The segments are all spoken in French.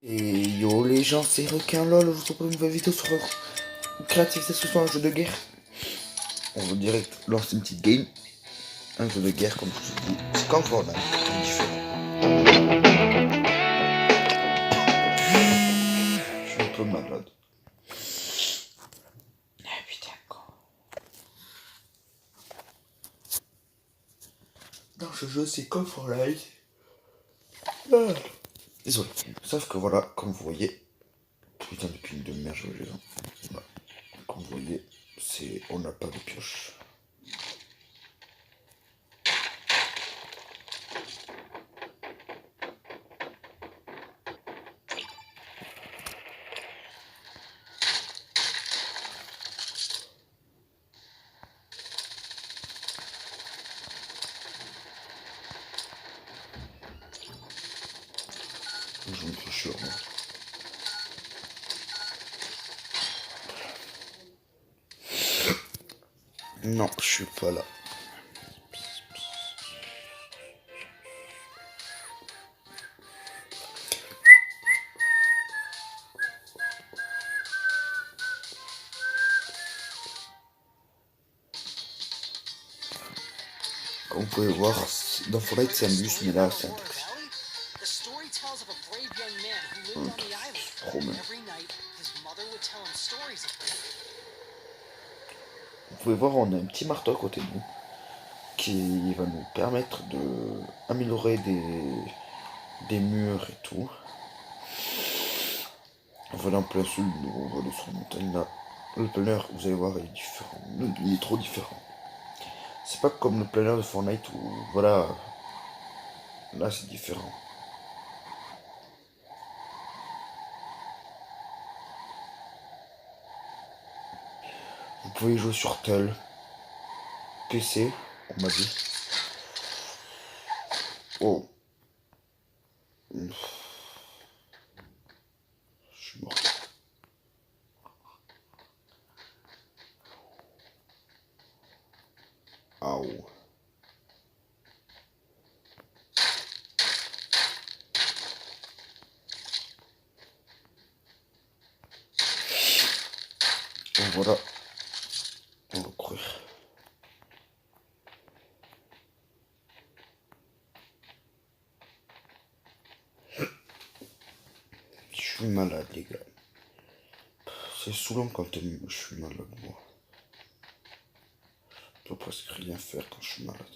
Et yo les gens, c'est Requin LOL, je vous propose une nouvelle vidéo sur créativité ce soir, un jeu de guerre. On va direct lancer une petite game. Un jeu de guerre comme je vous dis. C'est comme Fortnite, mais différent. Je suis un peu malade. Ah putain quoi. Dans ce jeu c'est comme Fortnite. Ah. Désolé. Sauf que voilà, comme vous voyez. Putain depuis une demi-heure je joue les gens. Voilà. Comme vous voyez, c'est. On n'a pas de pioche. Je me suis sûr moi. Non, je suis pas là. Comme vous pouvez voir, dans Fortnite c'est un bus, mais là c'est un taxi. Trop bien. Vous pouvez voir, on a un petit marteau à côté de nous qui va nous permettre de améliorer des murs et tout. Voilà en plein sud, on va sur la montagne là. Le planeur, vous allez voir, il est différent. Il est trop différent. C'est pas comme le planeur de Fortnite où, voilà, là c'est différent. Vous pouvez jouer sur tel, PC, on m'a dit. Oh, je suis mort. Aouh. Donc voilà, on va courir. Je suis malade les gars. C'est saoulant quand je suis malade moi. Je peux presque rien faire quand je suis malade.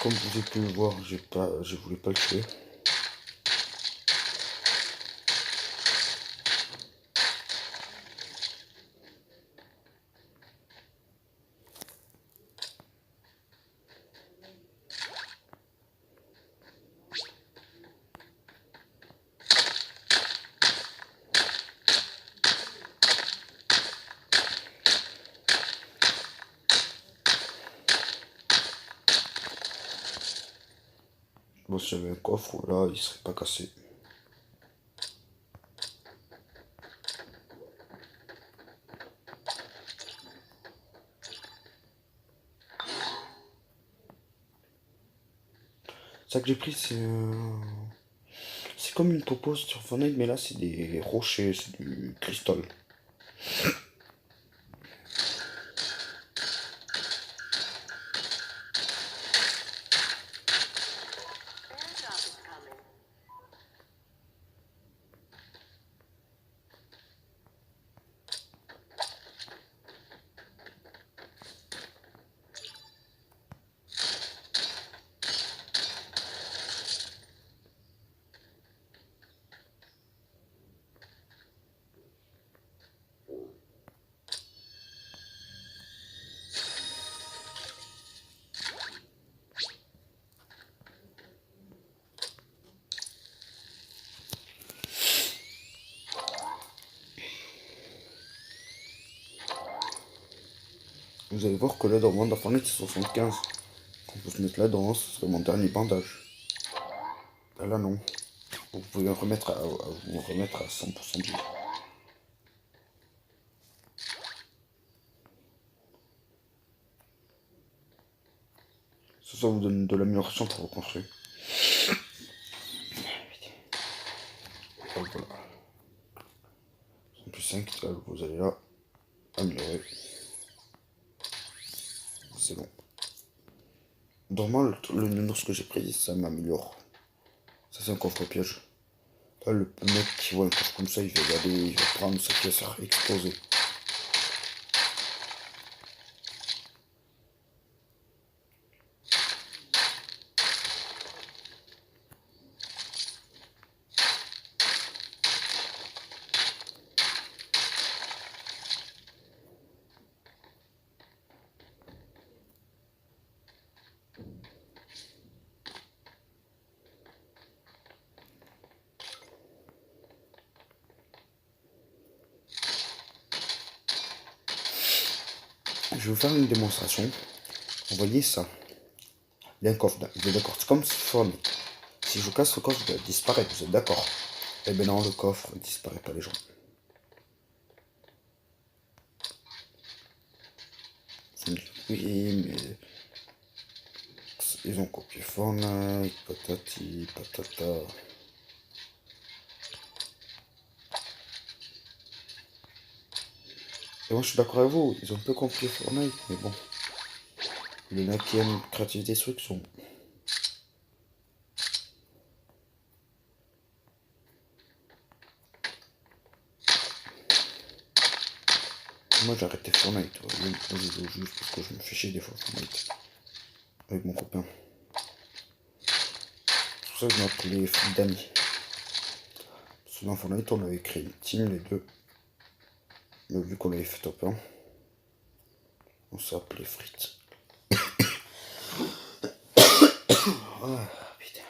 Comme vous avez pu le voir, je voulais pas le tuer. Bon, s'il y avait un coffre là, il serait pas cassé. Ça que j'ai pris, c'est comme une topo sur Fortnite, mais là c'est des rochers, c'est du cristal. Vous allez voir que là dans World of Fortnite c'est 75. On peut se mettre là-dedans, ce serait mon dernier bandage. Là non. Vous pouvez remettre vous remettre à 100% de vie. Ça vous donne de l'amélioration pour reconstruire. Voilà. En plus 5, là, vous allez là. Améliorer. C'est bon. Normalement, le nounours que j'ai pris, ça m'améliore. Ça, c'est un coffre piège. Là, le mec qui voit un coffre comme ça, il va y aller, il va prendre sa pièce à exploser. Je vais vous faire une démonstration. Vous voyez ça. Il y a un coffre, vous êtes d'accord, c'est comme Fortnite. Si je casse le coffre, il va disparaître, vous êtes d'accord? Eh ben non, le coffre ne disparaît pas, les gens. Oui, mais ils ont copié Fortnite, patati, patata. Et moi je suis d'accord avec vous, ils ont un peu copié Fortnite, mais bon. Il y en a qui aiment créativité destruction. Moi j'ai arrêté Fortnite, moi je joue juste parce que je me fais chier des fois Fortnite. Avec mon copain. C'est pour ça que je m'appelais Frites d'amis. Parce que dans Fortnite on avait créé une team les deux. Mais vu qu'on avait fait top 1, on s'appelait Frites. Ah putain.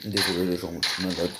Désolé les gens, je suis malade.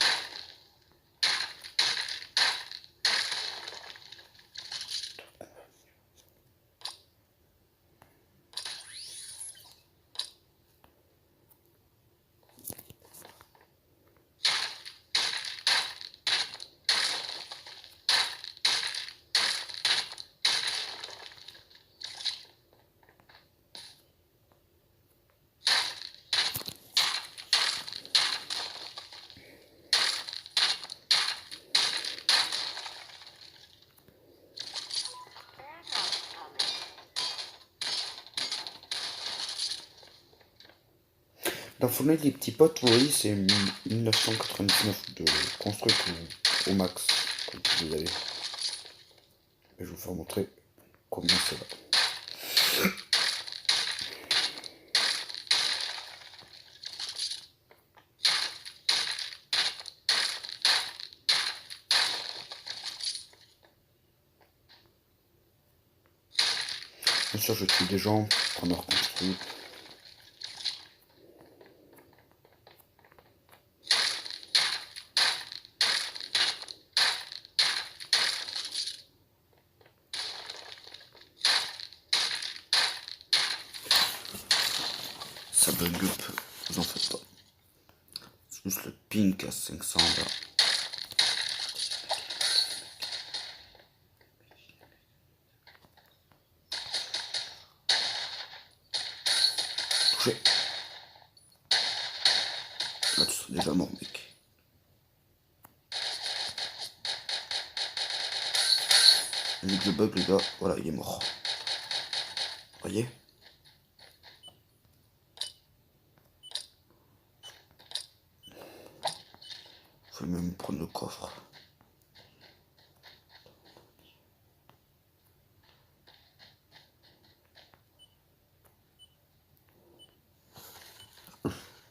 Dans Fortnite, les petits potes, vous voyez, c'est 1999 de construire au max, comme vous avez. Et je vais vous faire montrer combien c'est là. Bien sûr, je tue des gens pour leur construire. Ça bug un peu, vous en faites pas. Juste le pink à 500 là. Touché. Là tu serais déjà mort mec. Vu que je bug les gars, voilà il est mort. Voyez. Faut même prendre le coffre.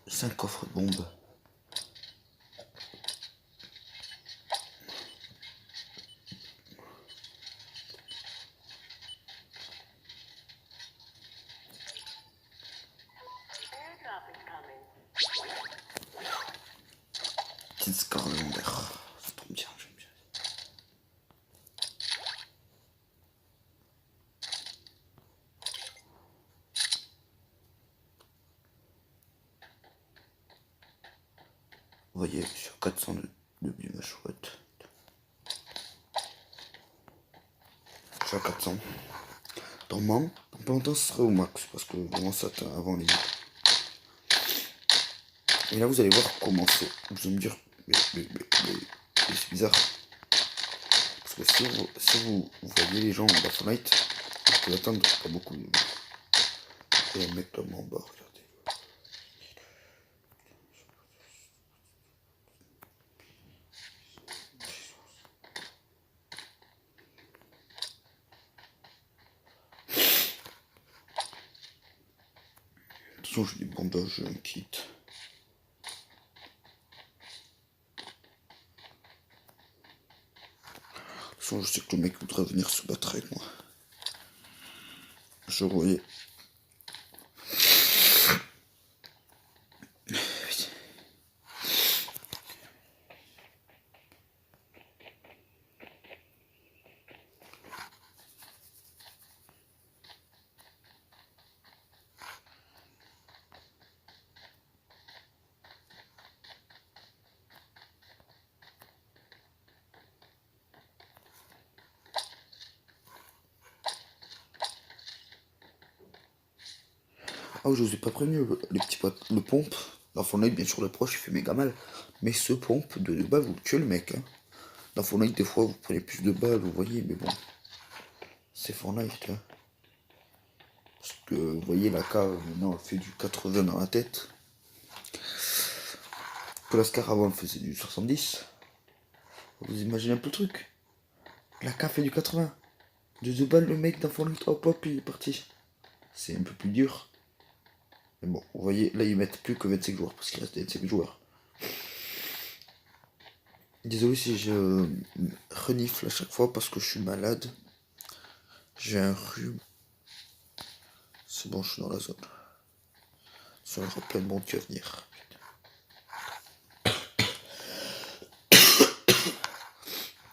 C'est un coffre bombe. Petite scar légendaire. C'est trop bien, j'aime bien. Vous voyez, sur 400 de ma chouette. Je suis à 400. Normalement, dans pas longtemps, ce sera au max. Parce que vraiment, ça atteint avant les. Et là, vous allez voir comment c'est. Vous allez me dire, mais c'est bizarre. Parce que si vous voyez les gens dans Fortnite, vous pouvez attendre pas beaucoup. Et un mec là en bas, regardez. Attention, j'ai des bandages, j'ai un kit. Attention, je sais que le mec voudrait venir se battre avec moi. Je voyais. Ah oui, je vous ai pas prévenu, les petits potes. Le pompe, dans Fortnite, bien sûr, le proche, il fait méga mal. Mais ce pompe, de balles, vous tuez le mec. Hein. Dans Fortnite, des fois, vous prenez plus de balles, vous voyez, mais bon. C'est Fortnite, hein. Parce que, vous voyez, la K, maintenant, elle fait du 80 dans la tête. Que la Scar, avant, elle faisait du 70. Vous imaginez un peu le truc. La K fait du 80. De 2 balles, le mec, dans Fortnite, hop, hop, il est parti. C'est un peu plus dur. Mais bon, vous voyez, là, ils mettent plus que 25 joueurs, parce qu'il reste 25 joueurs. Désolé si je renifle à chaque fois parce que je suis malade. J'ai un rhume. C'est bon, je suis dans la zone. Ça aura plein de monde qui va venir.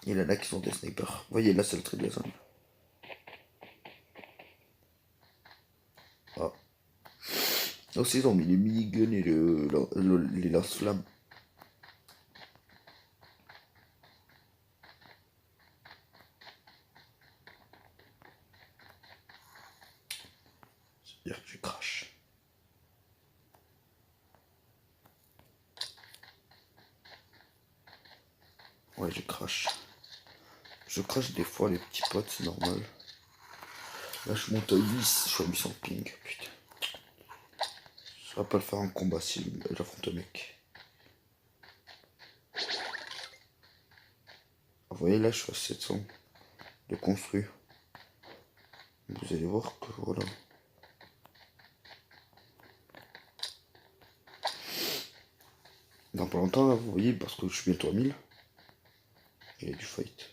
Il y en a qui sont des snipers. Vous voyez, là, c'est le trait de la zone. Ah. Là aussi, ils ont mis les miniguns et les lance-flammes. C'est-à-dire que je crache. Ouais, je crache. Je crache des fois, les petits potes, c'est normal. Là, je monte à 8, je suis à 800 ping. Putain. Je ne vais pas le faire en combat si j'affronte un mec. Vous voyez, là, je suis à 700 de construit. Vous allez voir que voilà. Dans pas longtemps, là, vous voyez, parce que je suis bientôt à 1000. Il y a du fight.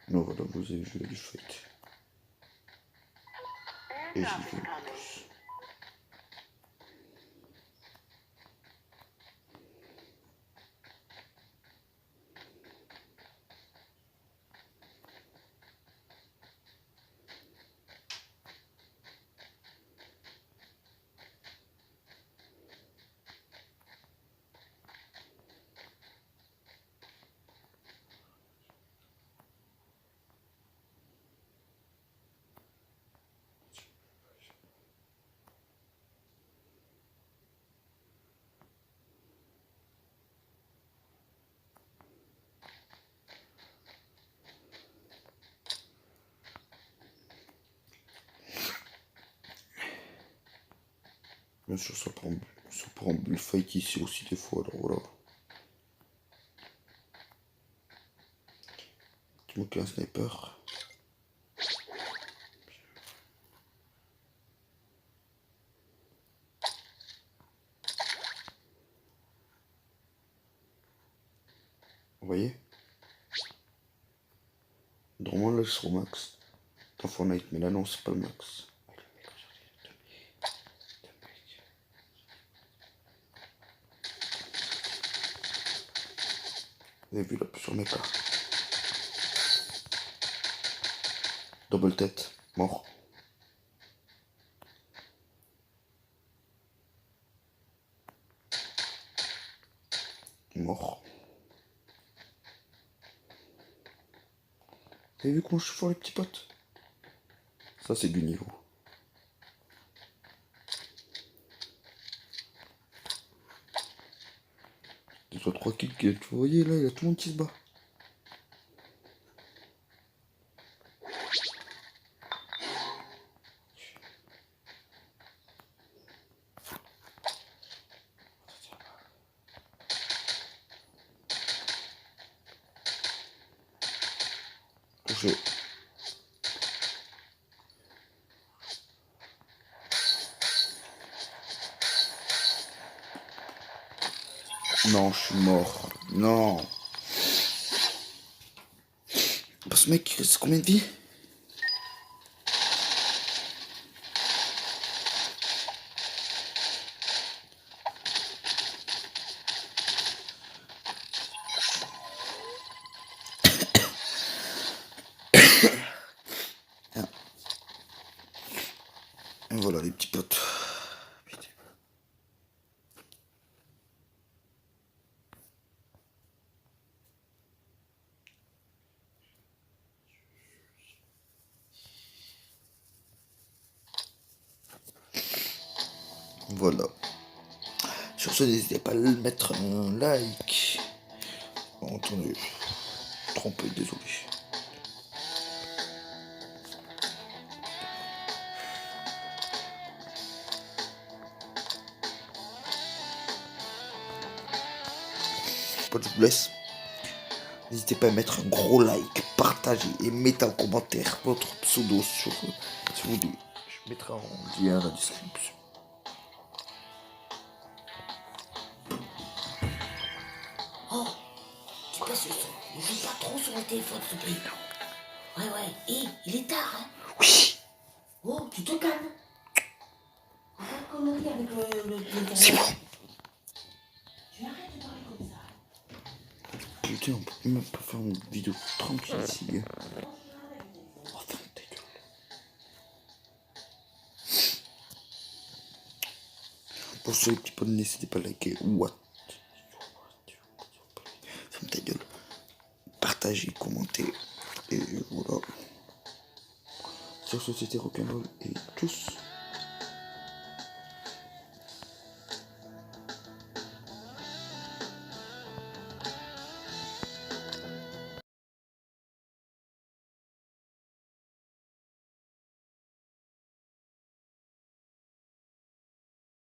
Non, voilà, vous avez vu, il y a du fight. Et j'y vais. Bien sûr, ça prend bullfight ici aussi des fois, alors voilà. Tu me un sniper. Vous voyez? Normalement là je suis au max dans Fortnite, mais là non, c'est pas le max. Vous avez vu là sur mes cartes. Double tête, mort. Mort. Vous avez vu comment je suis fort les petits potes? Ça c'est du niveau. Deux ou trois kills, tu voyez là, il y a tout le monde qui se bat. Touché. Non, je suis mort. Non. Bah, ce mec, il reste combien de vie? Et voilà les petits potes. Voilà. Sur ce, n'hésitez pas à mettre un like. Bon, attendez, trompé, désolé. Pote, je vous laisse. N'hésitez pas à mettre un gros like, partager et mettez en commentaire votre pseudo sur si vous voulez. Je mettrai en lien dans la description. Oh, tu passes le son. Ne joue pas trop sur le téléphone, s'il te plaît. Ouais. Hé, il est tard, hein. Oui. Oh, tu te calmes. Arrête de conneries avec le C'est bon. Tu arrêtes de parler comme ça. Putain, on peut même pas faire une vidéo tranquille ici, gars. Oh, ferme ta gueule. Pour ceux qui peuvent, n'hésitez pas à liker. What? Ferme ta gueule. Partagez, commentez. Et voilà. Sur ce, c'était Rock'n'Roll et tchuss.